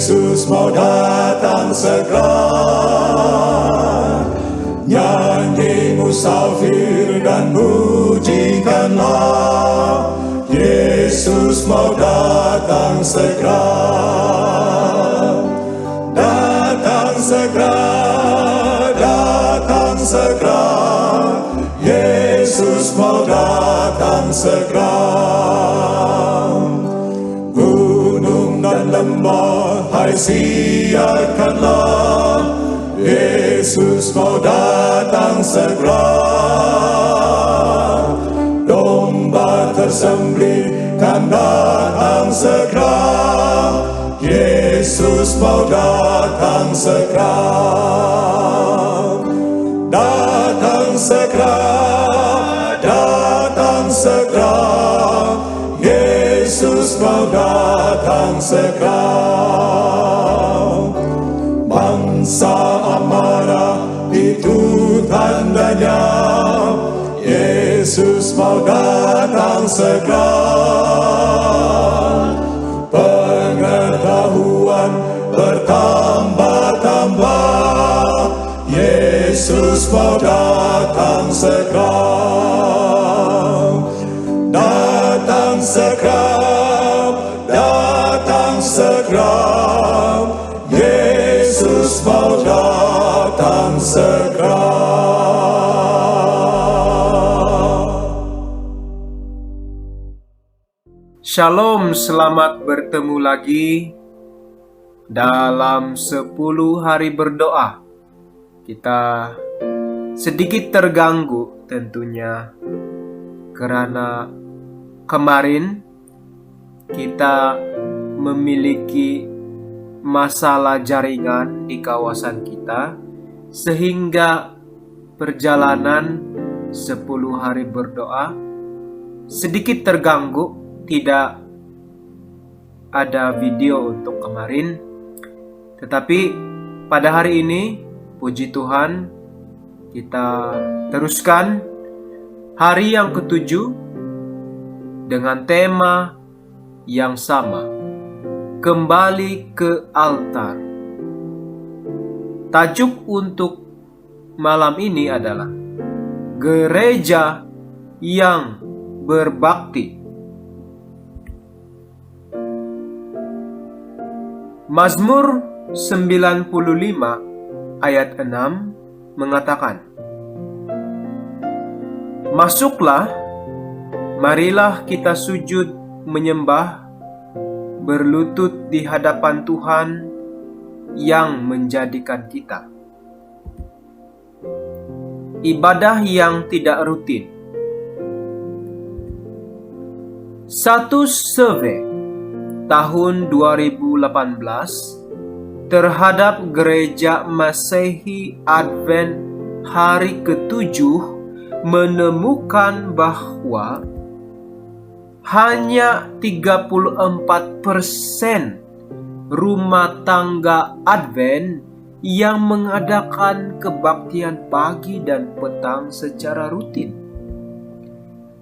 Yesus mau datang segera. Nyanyi musafir dan pujikanlah, Yesus mau datang segera. Datang segera, datang segera, Yesus mau datang segera. Gunung dan lembah, hai siarkanlah, Yesus mau datang segera. Domba tersembelih kan datang segera, Yesus mau datang segera. Datang segera, datang segera, Yesus mau datang segera. Bangsa amarah itu tandanya, Yesus mau datang segera. Pengetahuan bertambah-tambah, Yesus mau datang segera. Datang segera, datang segera, Yesus mau datang segera. Shalom, selamat bertemu lagi dalam 10 hari berdoa. Kita sedikit terganggu tentunya karena kemarin kita memiliki masalah jaringan di kawasan kita, sehingga perjalanan 10 hari berdoa sedikit terganggu. Tidak ada video untuk kemarin, tetapi pada hari ini puji Tuhan kita teruskan hari yang ke-7 dengan tema yang sama, kembali ke altar. Tajuk untuk malam ini adalah gereja yang berbakti. Mazmur 95 ayat 6 mengatakan, "Masuklah, marilah kita sujud menyembah, berlutut di hadapan Tuhan yang menjadikan kita." Ibadah yang tidak rutin. Satu survei tahun 2018 terhadap gereja Masehi Advent hari ke-7 menemukan bahwa hanya 34% rumah tangga Advent yang mengadakan kebaktian pagi dan petang secara rutin.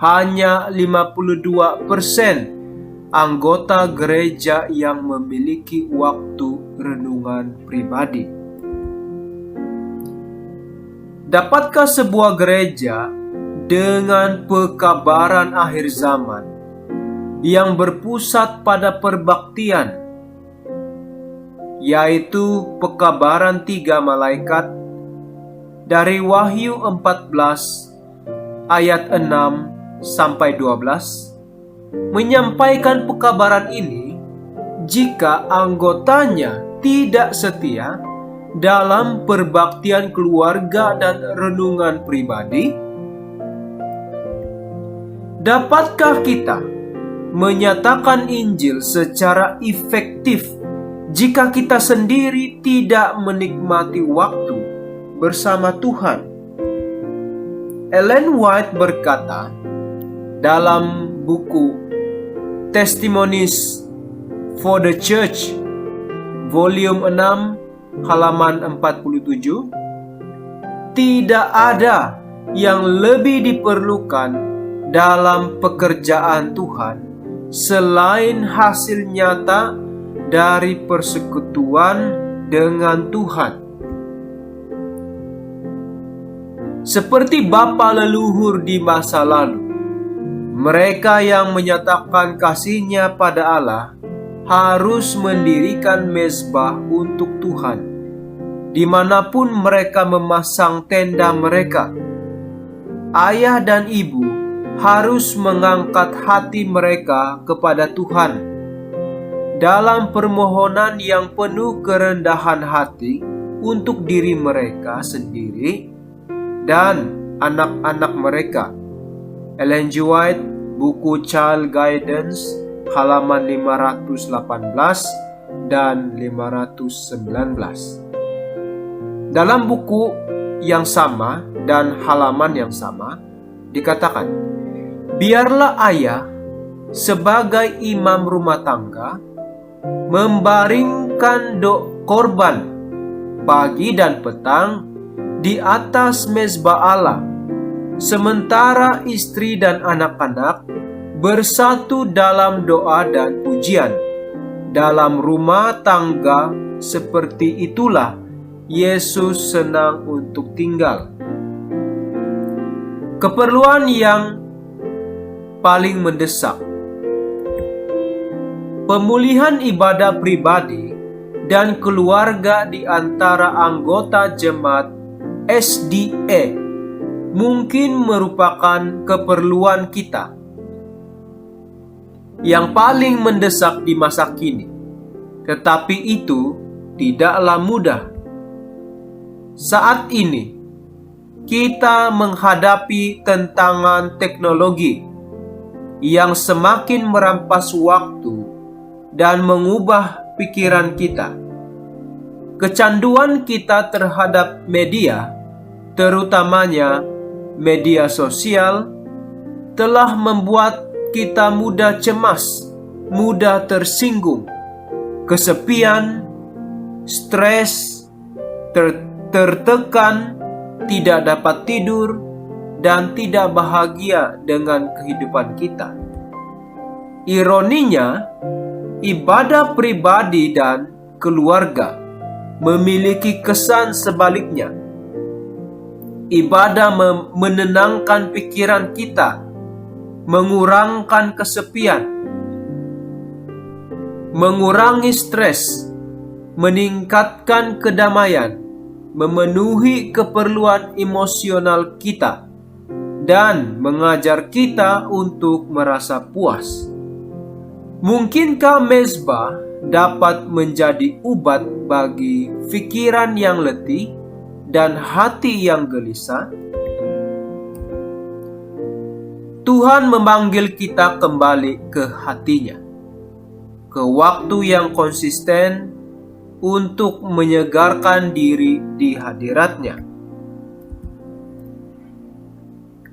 Hanya 52% anggota gereja yang memiliki waktu renungan pribadi. Dapatkah sebuah gereja dengan pekabaran akhir zaman yang berpusat pada perbaktian, yaitu pekabaran 3 malaikat dari Wahyu 14 ayat 6 sampai 12, menyampaikan pekabaran ini jika anggotanya tidak setia dalam perbaktian keluarga dan renungan pribadi? Dapatkah kita menyatakan Injil secara efektif jika kita sendiri tidak menikmati waktu bersama Tuhan? Ellen White berkata dalam buku Testimonies for the Church, volume 6, halaman 47, tidak ada yang lebih diperlukan dalam pekerjaan Tuhan selain hasil nyata dari persekutuan dengan Tuhan. Seperti bapa leluhur di masa lalu, mereka yang menyatakan kasihnya pada Allah harus mendirikan mezbah untuk Tuhan, dimanapun mereka memasang tenda mereka. Ayah dan ibu harus mengangkat hati mereka kepada Tuhan dalam permohonan yang penuh kerendahan hati untuk diri mereka sendiri dan anak-anak mereka. Ellen G. White, buku Child Guidance, halaman 518 dan 519. Dalam buku yang sama dan halaman yang sama dikatakan, biarlah ayah sebagai imam rumah tangga membaringkan korban pagi dan petang di atas mezbah Allah, sementara istri dan anak-anak bersatu dalam doa dan pujian. Dalam rumah tangga seperti itulah Yesus senang untuk tinggal. Keperluan yang paling mendesak: pemulihan ibadah pribadi dan keluarga di antara anggota jemaat SDA mungkin merupakan keperluan kita yang paling mendesak di masa kini. Tetapi itu tidaklah mudah. Saat ini kita menghadapi tantangan teknologi yang semakin merampas waktu dan mengubah pikiran kita. Kecanduan kita terhadap media, terutamanya media sosial, telah membuat kita mudah cemas, mudah tersinggung, kesepian, stres, tertekan, tidak dapat tidur, dan tidak bahagia dengan kehidupan kita. Ironinya, ibadah pribadi dan keluarga memiliki kesan sebaliknya. Ibadah menenangkan pikiran kita, mengurangkan kesepian, mengurangi stres, meningkatkan kedamaian, memenuhi keperluan emosional kita, dan mengajar kita untuk merasa puas. Mungkinkah mezbah dapat menjadi obat bagi pikiran yang letih dan hati yang gelisah? Tuhan memanggil kita kembali ke hatinya, ke waktu yang konsisten untuk menyegarkan diri di hadiratnya.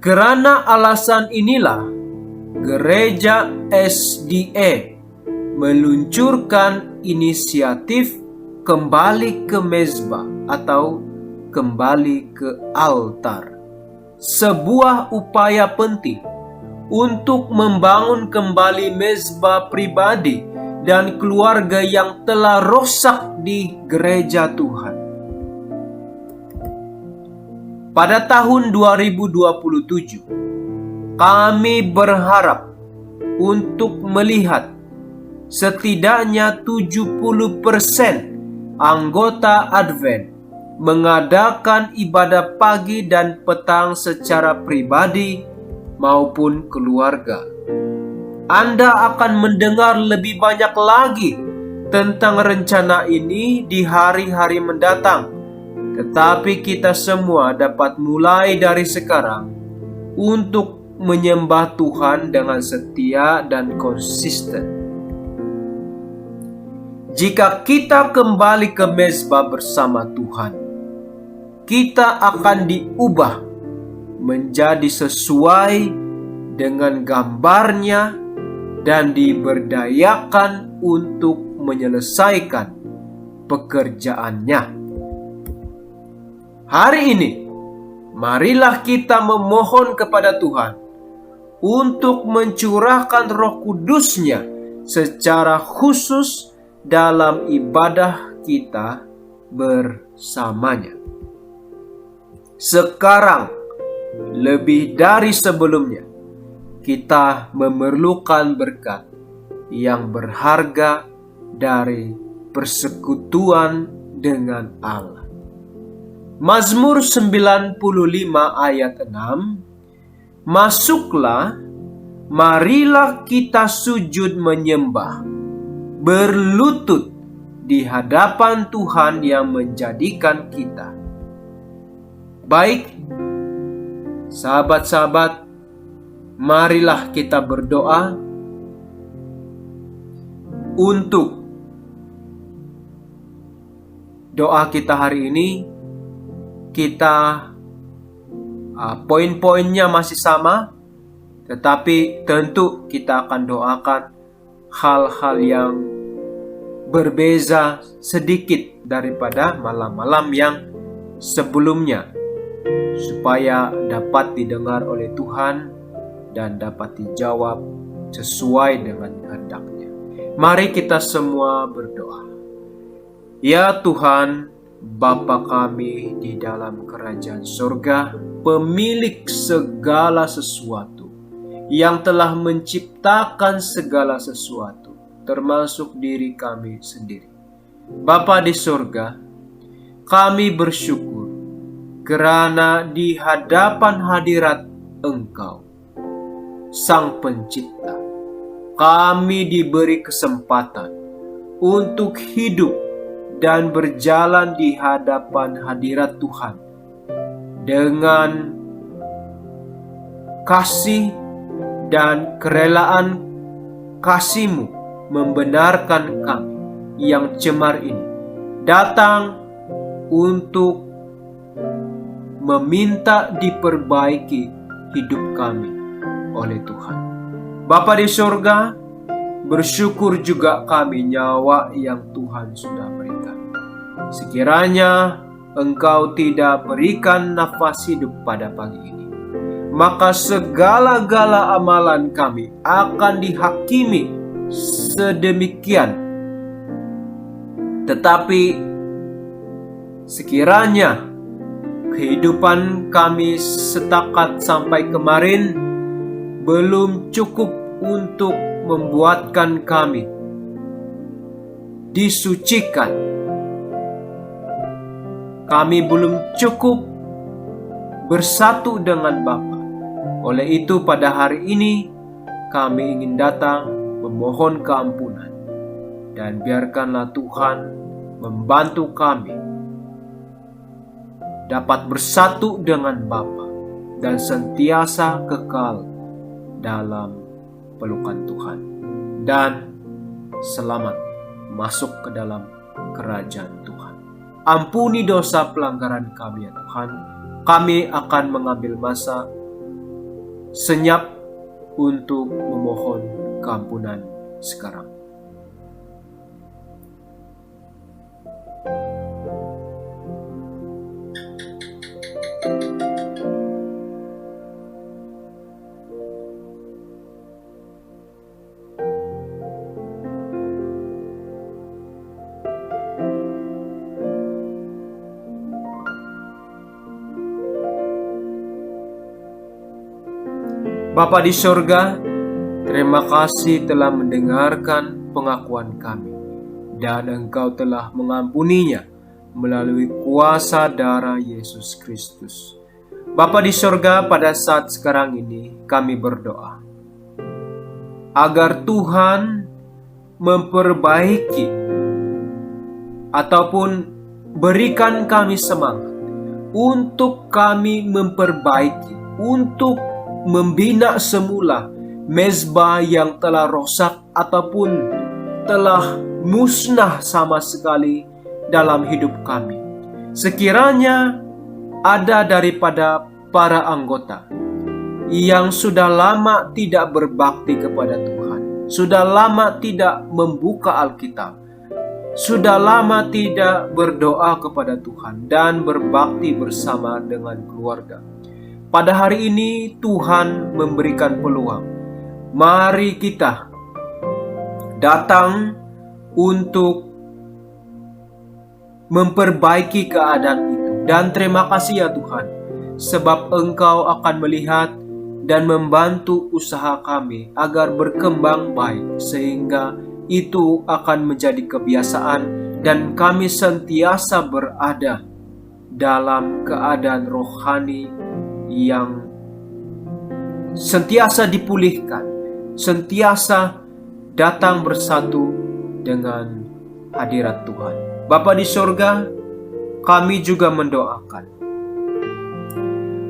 Karena alasan inilah Gereja SDA meluncurkan inisiatif kembali ke mezbah atau kembali ke altar. Sebuah upaya penting untuk membangun kembali mezbah pribadi dan keluarga yang telah rosak di gereja Tuhan. Pada tahun 2027, kami berharap untuk melihat setidaknya 70% anggota Advent mengadakan ibadah pagi dan petang secara pribadi maupun keluarga. Anda akan mendengar lebih banyak lagi tentang rencana ini di hari-hari mendatang. Tetapi kita semua dapat mulai dari sekarang untuk menyembah Tuhan dengan setia dan konsisten. Jika kita kembali ke mezbah bersama Tuhan, kita akan diubah menjadi sesuai dengan gambarnya dan diberdayakan untuk menyelesaikan pekerjaannya. Hari ini, marilah kita memohon kepada Tuhan untuk mencurahkan Roh Kudus-Nya secara khusus dalam ibadah kita bersamanya. Sekarang, lebih dari sebelumnya, kita memerlukan berkat yang berharga dari persekutuan dengan Allah. Mazmur 95 ayat 6, masuklah, marilah kita sujud menyembah, berlutut di hadapan Tuhan yang menjadikan kita. Baik, sahabat-sahabat, marilah kita berdoa untuk doa kita hari ini. Kita poin-poinnya masih sama, tetapi tentu kita akan doakan hal-hal yang berbeza sedikit daripada malam-malam yang sebelumnya, supaya dapat didengar oleh Tuhan dan dapat dijawab sesuai dengan kehendak-Nya. Mari kita semua berdoa. Ya Tuhan, Bapa kami di dalam kerajaan surga, pemilik segala sesuatu, yang telah menciptakan segala sesuatu, termasuk diri kami sendiri. Bapa di surga, kami bersyukur kerana di hadapan hadirat Engkau, Sang Pencipta, kami diberi kesempatan untuk hidup dan berjalan di hadapan hadirat Tuhan dengan kasih dan kerelaan kasih-Mu membenarkan kami yang cemar ini datang untuk meminta diperbaiki hidup kami oleh Tuhan. Bapa di surga, bersyukur juga kami nyawa yang Tuhan sudah berikan. Sekiranya Engkau tidak berikan nafas hidup pada pagi ini, maka segala-gala amalan kami akan dihakimi sedemikian. Tetapi sekiranya kehidupan kami setakat sampai kemarin belum cukup untuk membuatkan kami disucikan, kami belum cukup bersatu dengan Bapa. Oleh itu pada hari ini kami ingin datang memohon keampunan, dan biarkanlah Tuhan membantu kami dapat bersatu dengan Bapa dan sentiasa kekal dalam pelukan Tuhan, dan selamat masuk ke dalam kerajaan Tuhan. Ampuni dosa pelanggaran kami ya Tuhan. Kami akan mengambil masa senyap untuk memohon keampunan sekarang. Bapa di surga, terima kasih telah mendengarkan pengakuan kami, dan Engkau telah mengampuninya melalui kuasa darah Yesus Kristus. Bapa di surga, pada saat sekarang ini kami berdoa agar Tuhan memperbaiki ataupun berikan kami semangat untuk kami memperbaiki, untuk membina semula mezbah yang telah rosak ataupun telah musnah sama sekali dalam hidup kami. Sekiranya ada daripada para anggota yang sudah lama tidak berbakti kepada Tuhan, sudah lama tidak membuka Alkitab, sudah lama tidak berdoa kepada Tuhan dan berbakti bersama dengan keluarga, pada hari ini Tuhan memberikan peluang. Mari kita datang untuk memperbaiki keadaan itu. Dan terima kasih ya Tuhan, sebab Engkau akan melihat dan membantu usaha kami agar berkembang baik, sehingga itu akan menjadi kebiasaan dan kami sentiasa berada dalam keadaan rohani yang sentiasa dipulihkan, sentiasa datang bersatu dengan hadirat Tuhan. Bapa di sorga, kami juga mendoakan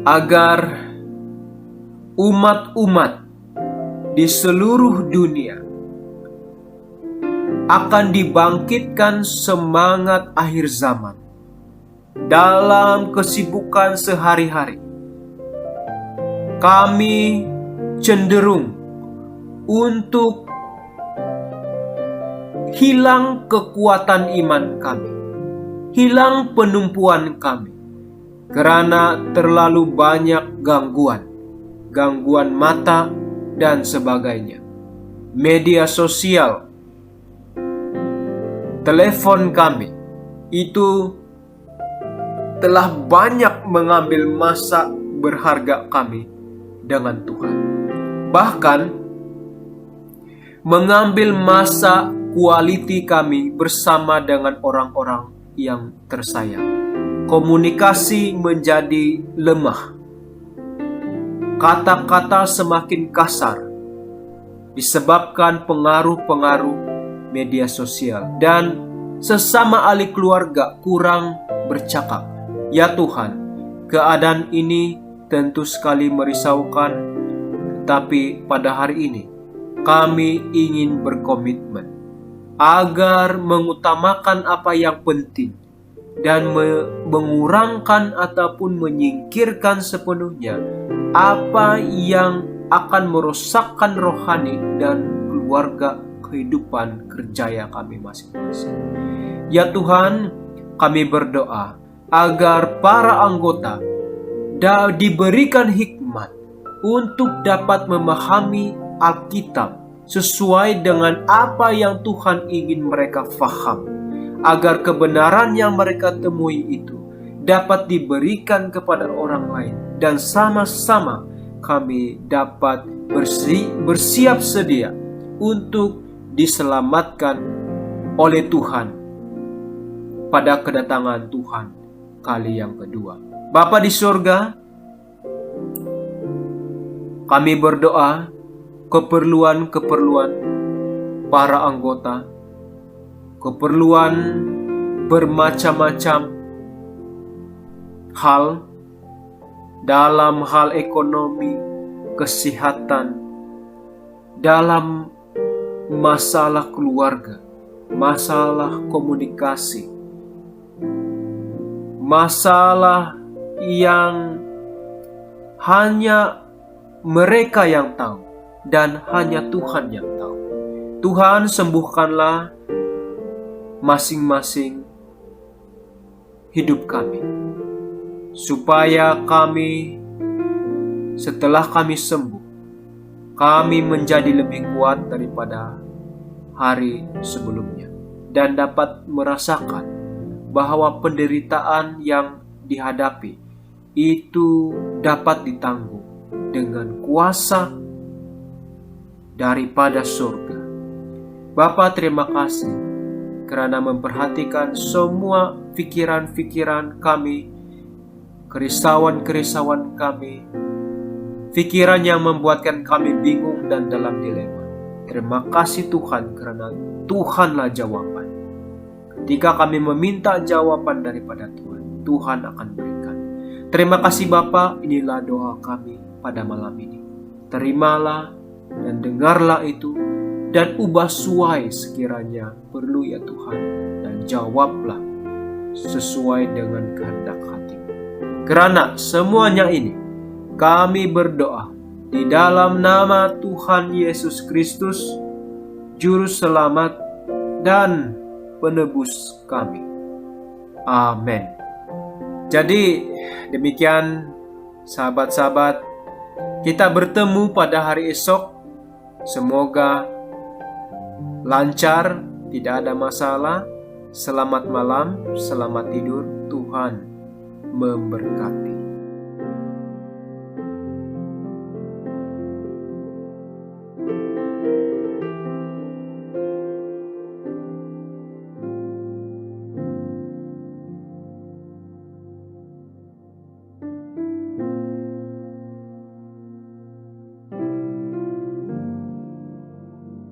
agar umat-umat di seluruh dunia akan dibangkitkan semangat akhir zaman dalam kesibukan sehari-hari. Kami cenderung untuk hilang kekuatan iman kami, hilang penumpuan kami, karena terlalu banyak gangguan mata dan sebagainya. Media sosial, telepon kami, itu telah banyak mengambil masa berharga kami dengan Tuhan. Bahkan mengambil masa quality kami bersama dengan orang-orang yang tersayang. Komunikasi menjadi lemah. Kata-kata semakin kasar disebabkan pengaruh-pengaruh media sosial, dan sesama ahli keluarga kurang bercakap. Ya Tuhan, keadaan ini tentu sekali merisaukan, tetapi pada hari ini kami ingin berkomitmen agar mengutamakan apa yang penting dan mengurangkan ataupun menyingkirkan sepenuhnya apa yang akan merosakkan rohani dan keluarga kehidupan kerjaya kami masing-masing. Ya Tuhan, kami berdoa agar para anggota diberikan hikmat untuk dapat memahami Alkitab sesuai dengan apa yang Tuhan ingin mereka faham, agar kebenaran yang mereka temui itu dapat diberikan kepada orang lain, dan sama-sama kami dapat bersiap sedia untuk diselamatkan oleh Tuhan pada kedatangan Tuhan kali yang kedua. Bapa di surga, kami berdoa keperluan-keperluan para anggota, keperluan bermacam-macam hal, dalam hal ekonomi, kesehatan, dalam masalah keluarga, masalah komunikasi, masalah yang hanya mereka yang tahu dan hanya Tuhan yang tahu. Tuhan, sembuhkanlah masing-masing hidup kami, supaya kami, setelah kami sembuh, kami menjadi lebih kuat daripada hari sebelumnya, dan dapat merasakan bahwa penderitaan yang dihadapi itu dapat ditanggung dengan kuasa daripada surga. Bapa, terima kasih kerana memperhatikan semua pikiran-pikiran kami, kerisauan-kerisauan kami, pikiran yang membuatkan kami bingung dan dalam dilema. Terima kasih Tuhan, kerana Tuhanlah jawaban. Ketika kami meminta jawaban daripada Tuhan, Tuhan akan berikan. Terima kasih Bapa, inilah doa kami pada malam ini. Terimalah dan dengarlah itu, dan ubah suai sekiranya perlu ya Tuhan, dan jawablah sesuai dengan kehendak hati-Mu. Kerana semuanya ini kami berdoa di dalam nama Tuhan Yesus Kristus, Juru Selamat dan Penebus kami. Amin. Jadi demikian sahabat-sahabat, kita bertemu pada hari esok. Semoga lancar tidak ada masalah. Selamat malam, selamat tidur, Tuhan memberkati.